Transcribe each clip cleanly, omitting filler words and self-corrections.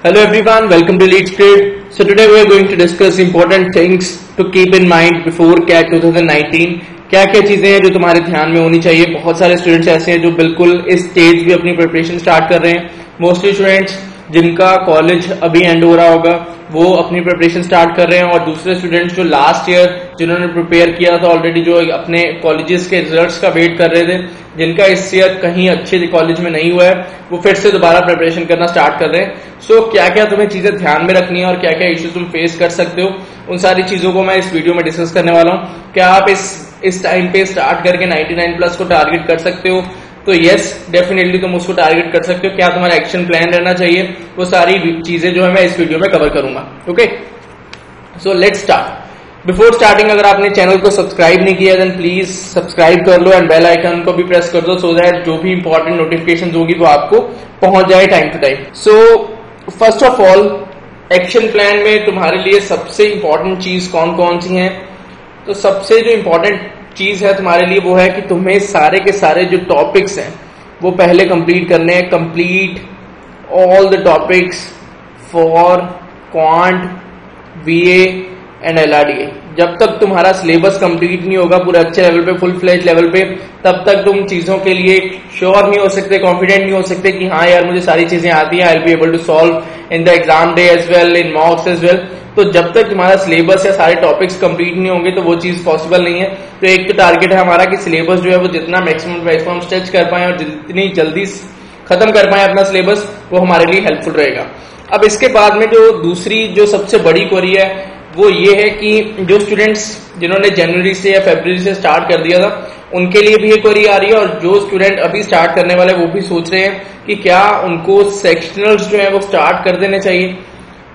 Hello everyone, welcome to Lead Script. So today we are going to discuss important things to keep in mind before CAT 2019. क्या क्या चीजें हैं जो तुम्हारे ध्यान में होनी चाहिए। बहुत सारे स्टूडेंट्स ऐसे हैं जो बिल्कुल इस स्टेज भी अपनी प्रिपरेशन स्टार्ट कर रहे हैं। मोस्टली स्टूडेंट्स जिनका कॉलेज अभी एंड हो रहा होगा वो अपनी प्रिपरेशन स्टार्ट कर रहे हैं, और दूसरे स्टूडेंट्स जो लास्ट ईयर जिन्होंने प्रिपेयर किया था ऑलरेडी, जो अपने कॉलेजेस के रिजल्ट्स का वेट कर रहे थे, जिनका इस ईयर कहीं अच्छे कॉलेज में नहीं हुआ है, वो फिर से दोबारा प्रिपरेशन करना स्टार्ट कर रहे हैं। सो क्या क्या तुम्हें चीजें ध्यान में रखनी है और क्या क्या इश्यूज तुम फेस कर सकते हो, उन सारी चीजों को मैं इस वीडियो में डिस्कस करने वाला हूँ। क्या आप इस टाइम पे स्टार्ट करके 99+ को टारगेट कर सकते हो? तो यस, डेफिनेटली तुम उसको टारगेट कर सकते हो। क्या तुम्हारा एक्शन प्लान रहना चाहिए, वो सारी चीजें जो है मैं इस वीडियो में कवर करूंगा। Okay, so let's start. Before starting, अगर आपने चैनल को सब्सक्राइब नहीं किया देन प्लीज सब्सक्राइब कर लो एंड बेल आइकन को भी प्रेस कर दो, सो दैट जो भी इंपॉर्टेंट नोटिफिकेशन होगी वो आपको पहुंच जाए time to time. So first of all, action plan में तुम्हारे लिए सबसे इंपॉर्टेंट चीज कौन कौन सी है? तो सबसे जो इंपॉर्टेंट चीज है तुम्हारे लिए वो है कि तुम्हें सारे के सारे जो टॉपिक्स हैं वो पहले कंप्लीट करने हैं। Complete all the topics for quant, VA and LRDI. जब तक तुम्हारा सिलेबस कंप्लीट नहीं होगा पूरे अच्छे लेवल पे, फुल फ्लेज लेवल पे, तब तक तुम चीजों के लिए श्योर नहीं हो सकते, कॉन्फिडेंट नहीं हो सकते कि हाँ यार मुझे सारी चीजें आती हैं, I will be able to solve in the exam day as well, in mocks as well. तो जब तक तुम्हारा सिलेबस या सारे टॉपिक्स कंप्लीट नहीं होंगे तो वो चीज पॉसिबल नहीं है। तो एक तो टारगेट है हमारा कि सिलेबस जो है वो जितना मैक्सिमम स्ट्रेच कर पाए और जितनी जल्दी खत्म कर पाए अपना सिलेबस, वो हमारे लिए हेल्पफुल रहेगा। अब इसके बाद में जो दूसरी जो सबसे बड़ी क्वेरी है वो ये है कि जो स्टूडेंट्स जिन्होंने जनवरी से या फरवरी से स्टार्ट कर दिया था उनके लिए भी ये क्वेरी आ रही है, और जो स्टूडेंट अभी स्टार्ट करने वाले वो भी सोच रहे हैं कि क्या उनको सेक्शनल्स जो है वो स्टार्ट कर देने चाहिए,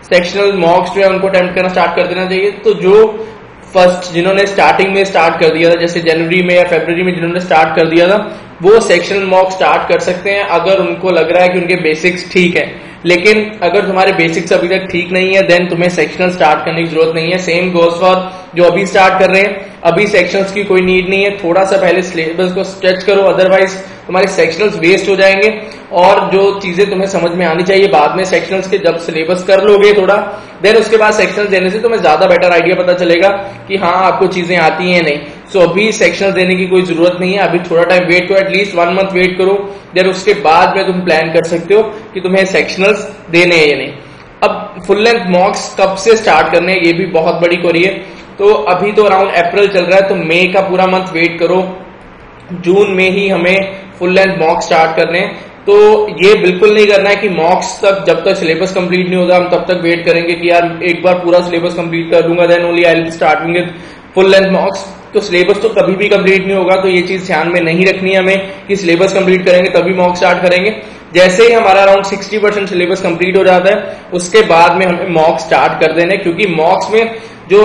सेक्शनल मॉक्स जो है उनको अटेम्प्ट करना स्टार्ट कर देना चाहिए। तो जो फर्स्ट जिन्होंने स्टार्टिंग में स्टार्ट कर दिया था, जैसे जनवरी में या फरवरी में जिन्होंने स्टार्ट कर दिया था, वो सेक्शनल मॉक स्टार्ट कर सकते हैं अगर उनको लग रहा है कि उनके बेसिक्स ठीक है। लेकिन अगर तुम्हारे बेसिक्स अभी तक ठीक नहीं है देन तुम्हें सेक्शनल स्टार्ट करने की जरूरत नहीं है। सेम गोज फॉर जो अभी स्टार्ट कर रहे हैं, अभी सेक्शंस की कोई नीड नहीं है। थोड़ा सा पहले सिलेबस को स्ट्रेच करो, अदरवाइज तुम्हारे सेक्शनल्स वेस्ट हो जाएंगे, और जो चीजें तुम्हें समझ में आनी चाहिए बाद में सेक्शनल्स के जब सिलेबस कर लोगे थोड़ा, देन उसके बाद सेक्शनल्स देने से तुम्हें ज्यादा बेटर आइडिया पता चलेगा कि हाँ आपको चीजें आती हैं नहीं। सो अभी सेक्शनल्स देने की कोई जरूरत नहीं है, अभी थोड़ा टाइम वेट करो, एटलीस्ट 1 मंथ वेट करो, देन उसके बाद में तुम प्लान कर सकते हो कि तुम्हें सेक्शनल्स देने हैं या नहीं। अब फुल लेंथ मॉक्स कब से स्टार्ट करने हैं, ये भी बहुत बड़ी क्वेरी है। तो अभी तो अराउंड अप्रैल चल रहा है, तो मई का पूरा मंथ वेट करो, जून में ही हमें फुल लेंथ मॉक्स स्टार्ट करने हैं। तो ये बिल्कुल नहीं करना है कि मॉक्स तक जब तक सिलेबस कंप्लीट नहीं होगा हम तब तक वेट करेंगे कि यार एक बार पूरा सिलेबस कंप्लीट कर दूंगा then only I will start with full length mocks. तो सिलेबस तो कभी भी कंप्लीट नहीं होगा, तो ये चीज ध्यान में नहीं रखनी है हमें कि सिलेबस कंप्लीट करेंगे तभी मॉक स्टार्ट करेंगे। जैसे ही हमारा अराउंड 60% सिलेबस कंप्लीट हो जाता है उसके बाद में हमें मॉक स्टार्ट कर देने, क्योंकि मॉक्स में जो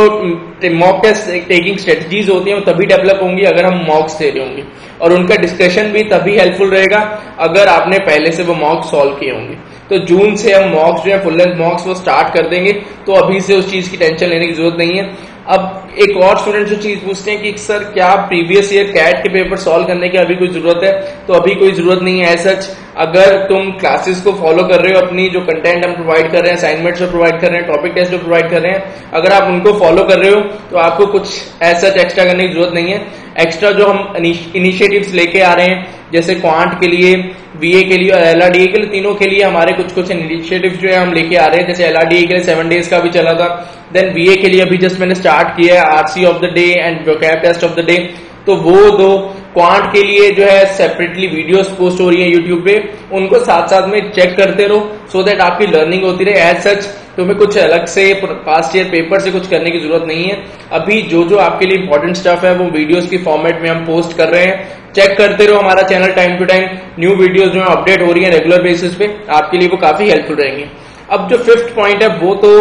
मॉक टेस्ट टेकिंग स्ट्रेटजीज होती है वो तभी डेवलप होंगी अगर हम मॉक्स दे रहे होंगे, और उनका डिस्कशन भी तभी हेल्पफुल रहेगा अगर आपने पहले से वो मॉक सॉल्व किए होंगे। तो जून से हम मॉक्स जो है फुल लेंथ मॉक्स वो स्टार्ट कर देंगे, तो अभी से उस चीज की टेंशन लेने की जरूरत नहीं है। अब एक और स्टूडेंट जो चीज पूछते हैं कि सर क्या प्रीवियस ईयर कैट के पेपर सॉल्व करने की अभी कोई जरूरत है? तो अभी कोई जरूरत नहीं है सच। अगर तुम क्लासेस को फॉलो कर रहे हो, अपनी जो कंटेंट हम प्रोवाइड कर रहे हैं, असाइनमेंट्स जो प्रोवाइड कर रहे हैं, टॉपिक टेस्ट जो प्रोवाइड कर रहे हैं, अगर आप उनको फॉलो कर रहे हो तो आपको कुछ ऐसा एक्स्ट्रा करने की जरूरत नहीं है। एक्स्ट्रा जो हम इनिशिएटिव्स लेके आ रहे हैं, जैसे क्वांट के लिए, वीए के लिए और एलआरडीए के लिए, तीनों के लिए हमारे कुछ इनिशिएटिव्स जो है हम लेके आ रहे हैं। जैसे एलआरडीए के लिए 7 डेज का भी चला था, देन वीए के लिए अभी जस्ट मैंने स्टार्ट किया है RC of the day and vocab test of the day. तो वो दो, क्वांट के लिए जो है सेपरेटली वीडियोस पोस्ट हो रही है यूट्यूब पे, उनको साथ साथ में चेक करते रहो सो दैट आपकी लर्निंग होती रहे। एज सच तुम्हें कुछ अलग से पास्ट ईयर पेपर से कुछ करने की जरूरत नहीं है। अभी जो आपके लिए इंपॉर्टेंट स्टफ है वो वीडियोस की फॉर्मेट में हम पोस्ट कर रहे हैं, चेक करते रहो हमारा channel time to time. New videos जो है अपडेट हो रही है रेगुलर बेसिस पे, आपके लिए वो काफी हेल्पफुल रहेंगे। अब जो 5th पॉइंट है वो तो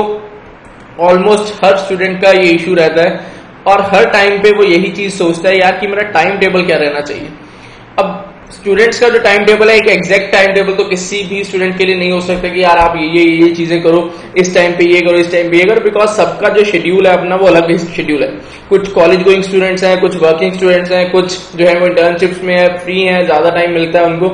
ऑलमोस्ट हर स्टूडेंट का ये इश्यू रहता है, और हर टाइम पे वो यही चीज सोचता है यार कि मेरा टाइम टेबल क्या रहना चाहिए। अब स्टूडेंट्स का जो टाइम टेबल है, एक एग्जैक्ट टाइम टेबल तो किसी भी स्टूडेंट के लिए नहीं हो सकता कि यार आप ये चीजें करो, इस टाइम पे ये करो, इस टाइम पे ये करो, बिकॉज सबका जो शेड्यूल है अपना वो अलग शेड्यूल है। कुछ कॉलेज गोइंग स्टूडेंट्स हैं, कुछ वर्किंग स्टूडेंट्स हैं, कुछ जो है वो इंटर्नशिप्स में है, फ्री हैं, ज्यादा टाइम मिलता है उनको।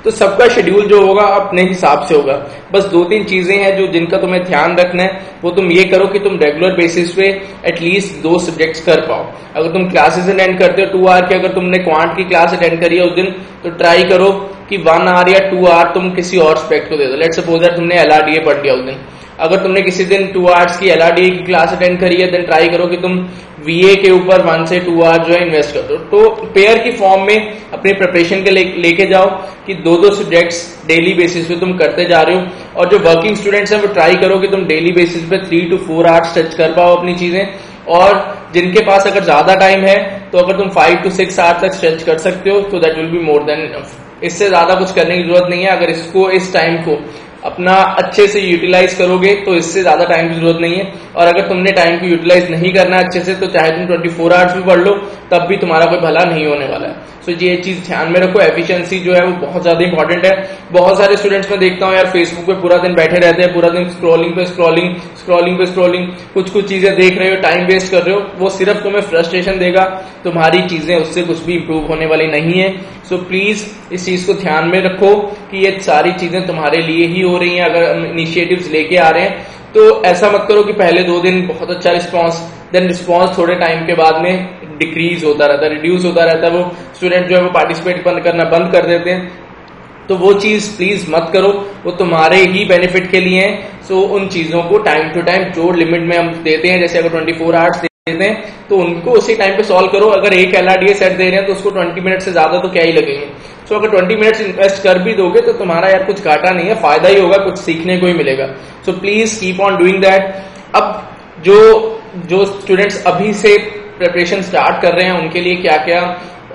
तो सबका शेड्यूल जो होगा अपने हिसाब से होगा। बस 2-3 चीजें हैं जो जिनका तुम्हें ध्यान रखना है, वो तुम ये करो कि तुम रेगुलर बेसिस पे एटलीस्ट 2 सब्जेक्ट्स कर पाओ। अगर तुम क्लासेस अटेंड करते हो 2 आवर की, अगर तुमने क्वांट की क्लास अटेंड करी है उस दिन, तो ट्राई करो कि 1 आवर या 2 आवर तुम किसी और सब्जेक्ट को दे दो। लेट्स सपोज दैट तुमने LRDA पढ़ लिया उस दिन, अगर तुमने किसी दिन 2 आवर्स की LRDA की क्लास अटेंड करी है, देन ट्राई करो कि तुम VA के ऊपर 1 से 2 आवर जो है इन्वेस्ट कर दो। तो पेयर की फॉर्म में अपनी प्रिपरेशन के लेके जाओ कि 2-2 सब्जेक्ट्स डेली बेसिस पे तुम करते जा रहे हो। और जो वर्किंग स्टूडेंट्स हैं वो ट्राई करो कि तुम डेली बेसिस पे 3 to 4 आवर्स टच कर पाओ अपनी चीजें। और जिनके पास अगर ज्यादा टाइम है तो अगर तुम 5 to 6 आवर्स तक स्ट्रेच कर सकते हो तो that will be more than enough. इससे ज्यादा कुछ करने की जरूरत नहीं है। अगर इसको इस टाइम को अपना अच्छे से यूटिलाइज करोगे तो इससे ज्यादा टाइम की जरूरत नहीं है। और अगर तुमने टाइम को यूटिलाइज नहीं करना अच्छे से तो चाहे तुम 24 आवर्स भी पढ़ लो तब भी तुम्हारा कोई भला नहीं होने वाला है। सो ये चीज ध्यान में रखो। एफिशिएंसी जो है वो बहुत ज्यादा इंपॉर्टेंट है। बहुत सारे स्टूडेंट्स में देखता हूँ यार फेसबुक पे पूरा दिन बैठे रहते हैं, पूरा दिन स्क्रॉलिंग पे स्क्रॉलिंग, कुछ चीजें देख रहे हो, टाइम वेस्ट कर रहे हो, वो सिर्फ तुम्हें फ्रस्ट्रेशन देगा, तुम्हारी चीजें उससे कुछ भी इंप्रूव होने वाली नहीं है। सो प्लीज इस चीज को ध्यान में रखो कि ये सारी चीजें तुम्हारे लिए ही हो रही हैं। अगर हम इनिशिएटिव्स लेके आ रहे हैं तो ऐसा मत करो कि पहले 2 दिन बहुत अच्छा रिस्पॉन्स, देन रिस्पॉन्स थोड़े टाइम के बाद में डिक्रीज होता रहता है, रिड्यूस होता रहता है, वो स्टूडेंट जो है वो पार्टिसिपेट करना बंद कर देते हैं। तो वो चीज प्लीज मत करो, वो तुम्हारे ही बेनिफिट के लिए है। सो उन चीजों को टाइम टू टाइम जो लिमिट में हम देते हैं, जैसे अगर 24 आवर्स देते हैं तो उनको उसी टाइम पे सॉल्व करो। अगर एक LRDA सेट दे रहे हैं तो उसको 20 मिनट से ज्यादा तो क्या ही लगेंगे। सो अगर 20 मिनट्स इन्वेस्ट कर भी दोगे तो तुम्हारा यार कुछ घाटा नहीं है, फायदा ही होगा, कुछ सीखने को ही मिलेगा। So please keep on doing that. अब जो स्टूडेंट्स अभी से प्रिपरेशन स्टार्ट कर रहे हैं उनके लिए क्या क्या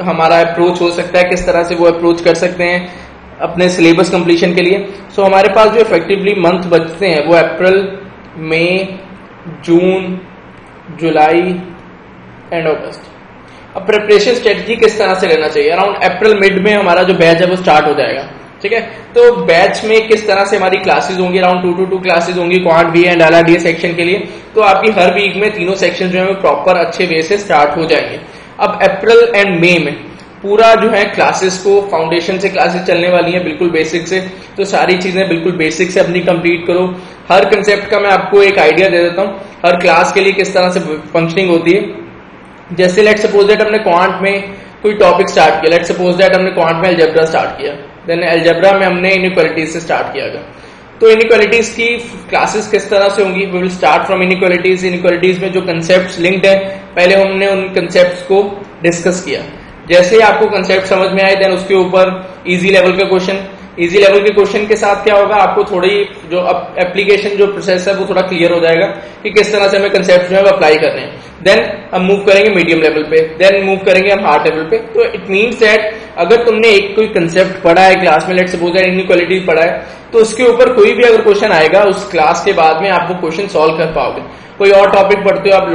हमारा अप्रोच हो सकता है, किस तरह से वो अप्रोच कर सकते हैं अपने सिलेबस कंप्लीशन के लिए। सो हमारे पास जो इफेक्टिवली मंथ बचते हैं वो अप्रैल, मई, जून, जुलाई एंड अगस्त। अब प्रिपरेशन स्ट्रेटजी किस तरह से लेना चाहिए, अराउंड अप्रैल मिड में हमारा जो बैच है वो स्टार्ट हो जाएगा, ठीक है। तो बैच में किस तरह से हमारी क्लासेस होंगी, अराउंड 2 to 2 क्लासेस होंगी quant VA and LRDA section के लिए। तो आपकी हर वीक में तीनों सेक्शन जो है वो प्रॉपर अच्छे वे से स्टार्ट हो जाएंगे। अब अप्रैल एंड मई में पूरा जो है क्लासेस को फाउंडेशन से क्लासेस चलने वाली हैं, बिल्कुल बेसिक से। तो सारी चीजें बिल्कुल बेसिक से अपनी कंप्लीट करो। हर कंसेप्ट का मैं आपको एक आइडिया दे देता हूँ, हर क्लास के लिए किस तरह से फंक्शनिंग होती है। जैसे लेट्स सपोज दैट हमने क्वांट में कोई टॉपिक स्टार्ट किया, लेट्स सपोज दैट हमने क्वांट में अलजेब्रा स्टार्ट किया, देन अलजेब्रा में हमने इनइक्वालिटीज से स्टार्ट किया गया। तो इनइक्वालिटीज की क्लासेस किस तरह से होंगी, we will start from inequalities. Inequalities में जो कंसेप्ट्स लिंक्ड है पहले हमने उन कंसेप्ट्स को डिस्कस किया। जैसे ही आपको कंसेप्ट समझ में आए देन उसके ऊपर इजी लेवल का क्वेश्चन। इजी लेवल के क्वेश्चन के साथ क्या होगा, आपको थोड़ी जो एप्लीकेशन जो प्रोसेस है वो थोड़ा क्लियर हो जाएगा कि किस तरह से हमें कंसेप्ट जो है वो अप्लाई करने हैं। देन हम मूव करेंगे मीडियम लेवल पे, देन मूव करेंगे हम हार्ड लेवल पे। तो इट मीन्स दैट अगर तुमने एक कोई कंसेप्ट पढ़ा है क्लास में, लेट्स सपोज दैट इनइक्वालिटी पढ़ा है, तो उसके ऊपर कोई भी अगर क्वेश्चन आएगा उस क्लास के बाद में आप वो क्वेश्चन सॉल्व कर पाओगे। कोई और टॉपिक पढ़ते हो आप,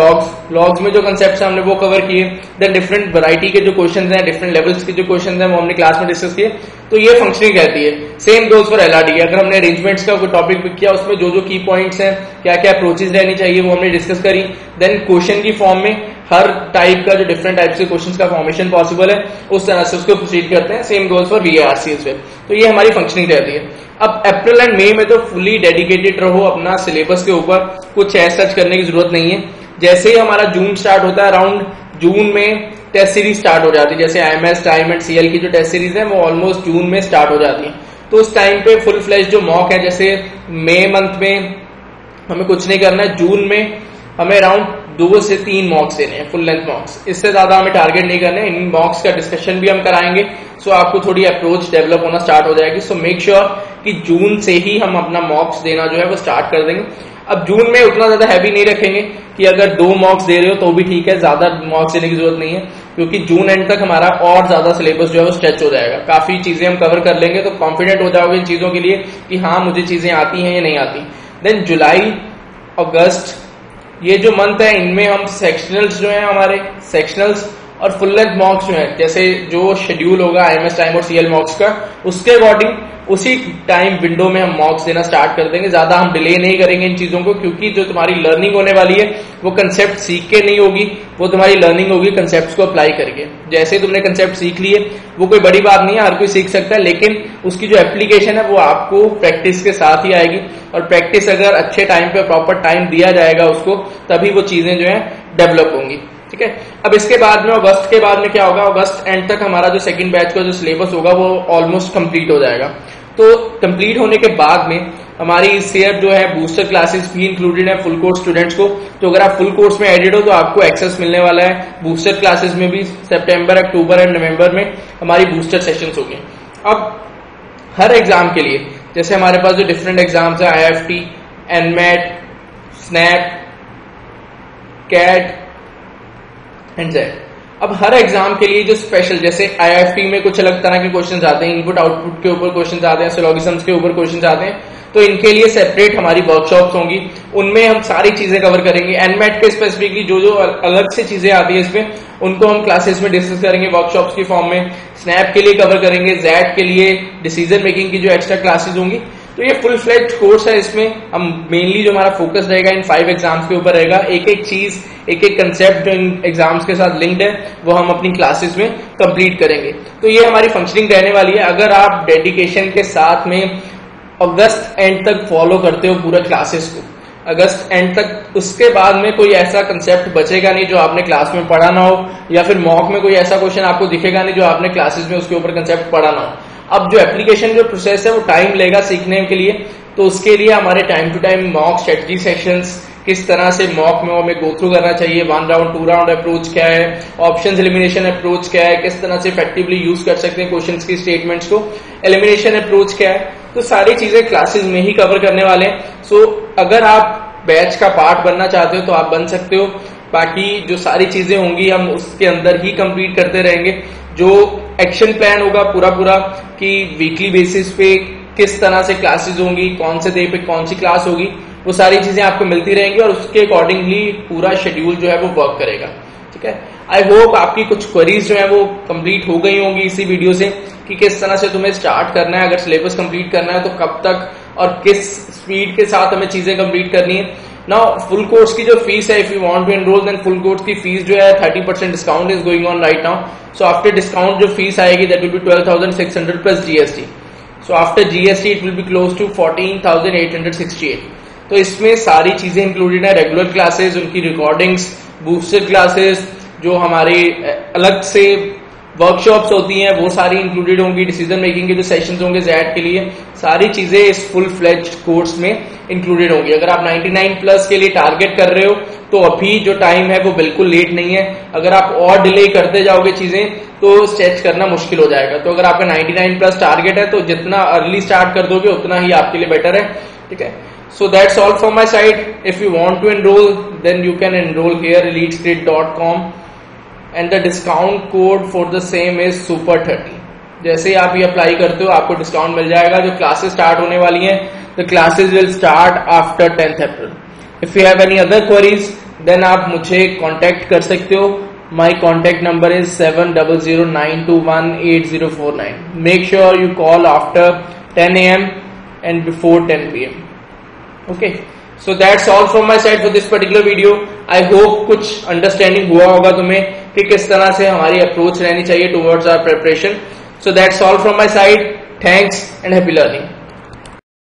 लॉग्स में जो कंसेप्ट्स हमने वो कवर किए, देन डिफरेंट वैरायटी के जो क्वेश्चंस हैं, डिफरेंट लेवल्स के जो क्वेश्चंस हैं वो हमने क्लास में डिस्कस किए। तो ये फंक्शनिंग रहती है। Same goes for LRDA। अगर हमने अरेंजमेंट्स का कोई टॉपिक पिक किया, उसमें जो जो की पॉइंट्स हैं, क्या क्या अप्रोचेस रहनी चाहिए वो हमने डिस्कस करी। देन क्वेश्चन की फॉर्म में हर टाइप का जो डिफरेंट टाइप के क्वेश्चंस का फॉर्मेशन पॉसिबल है उस तरह से उसको प्रोसीड करते हैं। सेम गोज फॉर VARCS पे। तो ये हमारी फंक्शनिंग रहती है। अब अप्रैल एंड मई में तो फुली डेडिकेटेड रहो अपना सिलेबस के ऊपर, कुछ सर्च करने की जरूरत नहीं है। जैसे ही हमारा जून स्टार्ट होता है, अराउंड जून में टेस्ट सीरीज स्टार्ट हो जाती है। जैसे IMS, टाइम एंड CL की जो टेस्ट सीरीज है वो ऑलमोस्ट जून में स्टार्ट हो जाती है। तो उस टाइम पे फुल फ्लैश जो मॉक है, जैसे मई मंथ में हमें कुछ नहीं करना है, जून में हमें अराउंड 2 से 3 मॉक्स देने हैं, फुल लेंथ मॉक्स। इससे ज्यादा हमें टारगेट नहीं करना है। इन मॉक्स का डिस्कशन भी हम कराएंगे, सो आपको थोड़ी अप्रोच डेवलप होना स्टार्ट हो जाएगी। सो मेक श्योर कि जून से ही हम अपना मॉक्स देना जो है वो स्टार्ट कर देंगे। अब जून में उतना ज्यादा हैवी नहीं रखेंगे कि अगर 2 मॉक्स दे रहे हो तो भी ठीक है, ज्यादा मॉक्स देने की जरूरत नहीं है, क्योंकि जून एंड तक हमारा और ज्यादा सिलेबस जो है वो स्ट्रेच हो जाएगा। काफी चीजें हम कवर कर लेंगे, तो कॉन्फिडेंट हो जाओगे इन चीजों के लिए कि हाँ मुझे चीजें आती हैं या नहीं आती। देन जुलाई, अगस्त, ये जो मंथ है इनमें हम सेक्शनल्स जो है हमारे सेक्शनल्स और फुल लेंथ मॉक्स जो है, जैसे जो शेड्यूल होगा IMS टाइम और CL मॉक्स का, उसके अकॉर्डिंग उसी टाइम विंडो में हम मॉक्स देना स्टार्ट कर देंगे। ज्यादा हम डिले नहीं करेंगे इन चीजों को, क्योंकि जो तुम्हारी लर्निंग होने वाली है वो कंसेप्ट सीख के नहीं होगी, वो तुम्हारी लर्निंग होगी कंसेप्ट को अप्लाई करके। जैसे तुमने कंसेप्ट सीख लिए वो कोई बड़ी बात नहीं है, हर कोई सीख सकता है, लेकिन उसकी जो एप्लीकेशन है वो आपको प्रैक्टिस के साथ ही आएगी। और प्रैक्टिस अगर अच्छे टाइम पे प्रॉपर टाइम दिया जाएगा उसको, तभी वो चीजें जो है डेवलप होंगी। ठीक है, अब इसके बाद में अगस्त के बाद में क्या होगा, अगस्त एंड तक हमारा जो सेकंड बैच का जो सिलेबस होगा वो ऑलमोस्ट कंप्लीट हो जाएगा। तो कंप्लीट होने के बाद में हमारी इस ईयर जो है बूस्टर क्लासेस भी इंक्लूडेड है फुल कोर्स स्टूडेंट्स को। तो अगर आप फुल कोर्स में एडेड हो तो आपको एक्सेस मिलने वाला है बूस्टर क्लासेस में भी। सितंबर, अक्टूबर एंड नवंबर में हमारी बूस्टर सेशंस होंगे। अब हर एग्जाम के लिए जैसे हमारे पास जो डिफरेंट एग्जाम्स है, IIFT, NMAT, SNAP, CAT and XAT, अब हर एग्जाम के लिए जो स्पेशल, जैसे IIFT में कुछ अलग तरह के क्वेश्चन आते हैं, इनपुट आउटपुट के ऊपर क्वेश्चन आते हैं, सिलोगिज्म्स के ऊपर क्वेश्चन आते हैं, तो इनके लिए सेपरेट हमारी वर्कशॉप्स होंगी, उनमें हम सारी चीजें कवर करेंगे। NMAT के स्पेसिफिकली जो जो अलग से चीजें आती है इसमें, उनको हम क्लासेस में डिस्कस करेंगे वर्कशॉप्स की फॉर्म में। स्नैप के लिए कवर करेंगे, जेड के लिए डिसीजन मेकिंग की जो एक्स्ट्रा क्लासेस होंगी। तो ये फुल फ्लेज्ड कोर्स है, इसमें हम मेनली जो हमारा फोकस रहेगा इन 5 एग्जाम्स के ऊपर रहेगा। एक एक चीज, एक एक कंसेप्ट जो इन एग्जाम्स के साथ लिंक्ड है वो हम अपनी क्लासेस में कंप्लीट करेंगे। तो ये हमारी फंक्शनिंग रहने वाली है। अगर आप डेडिकेशन के साथ में अगस्त एंड तक फॉलो करते हो पूरा क्लासेस को, अगस्त एंड तक, उसके बाद में कोई ऐसा कंसेप्ट बचेगा नहीं जो आपने क्लास में पढ़ा ना हो, या फिर मॉक में कोई ऐसा क्वेश्चन आपको दिखेगा नहीं जो आपने क्लासेस में उसके ऊपर कंसेप्ट पढ़ा ना हो। अब जो एप्लीकेशन जो प्रोसेस है वो टाइम लेगा सीखने के लिए, तो उसके लिए हमारे time to time mock strategy sessions, किस तरह से मॉक में हमें गो थ्रू करना चाहिए, 1 राउंड 2 राउंड अप्रोच क्या है, ऑप्शंस एलिमिनेशन अप्रोच क्या है, किस तरह से इफेक्टिवली यूज कर सकते हैं क्वेश्चंस की स्टेटमेंट्स को, एलिमिनेशन अप्रोच क्या है, तो सारी चीजें क्लासेस में ही कवर करने वाले हैं। सो अगर आप बैच का पार्ट बनना चाहते हो तो आप बन सकते हो। बाकी जो सारी चीजें होंगी हम उसके अंदर ही कंप्लीट करते रहेंगे। जो एक्शन प्लान होगा पूरा कि वीकली बेसिस पे किस तरह से क्लासेस होंगी, कौन से डे पे कौन सी क्लास होगी, वो सारी चीजें आपको मिलती रहेंगी और उसके अकॉर्डिंगली पूरा शेड्यूल जो है वो वर्क करेगा। ठीक है, आई होप आपकी कुछ क्वेरीज जो है वो कंप्लीट हो गई होंगी इसी वीडियो से, कि किस तरह से तुम्हें स्टार्ट करना है, अगर सिलेबस कंप्लीट करना है तो कब तक और किस स्पीड के साथ हमें चीजें कंप्लीट करनी है। नाउ फुल कोर्स की जो फीस है, if you want to enroll then full course की फीस जो है 30% discount is going on right now. So after discount जो फीस आएगी that will be 12,600 plus GST। So after GST it will be close to 14,868। तो इसमें सारी चीजें included है, रेगुलर क्लासेस, उनकी रिकॉर्डिंग्स, बूस्टर क्लासेस, जो हमारे अलग से वर्कशॉप्स होती हैं वो सारी इंक्लूडेड होंगी, डिसीजन मेकिंग के जो सेशंस होंगे जेड के लिए, सारी चीजें इस फुल फ्लेज्ड कोर्स में इंक्लूडेड होंगी। अगर आप 99 प्लस के लिए टारगेट कर रहे हो तो अभी जो टाइम है वो बिल्कुल लेट नहीं है। अगर आप और डिले करते जाओगे चीजें तो स्ट्रेच करना मुश्किल हो जाएगा। तो अगर आपका 99 प्लस टारगेट है तो जितना अर्ली स्टार्ट कर दोगे उतना ही आपके लिए बेटर है। ठीक है, so that's all from my side. If you want to enroll then you can enroll here elitescrit.com and the discount code for the same is super30। जैसे ही आप ये अप्लाई करते हो आपको डिस्काउंट मिल जाएगा। जो क्लासेस स्टार्ट होने वाली हैं, the classes will start after 10th April. If you have any other queries then आप मुझे कांटेक्ट कर सकते हो। My contact number is 7009218049. Make sure you call after 10 AM and before 10 PM. Okay, so that's all from my side for this particular video. I hope कुछ understanding हुआ होगा तुम्हें कि किस तरह से हमारी अप्रोच रहनी चाहिए towards our preparation. So that's all from my side. Thanks and happy learning.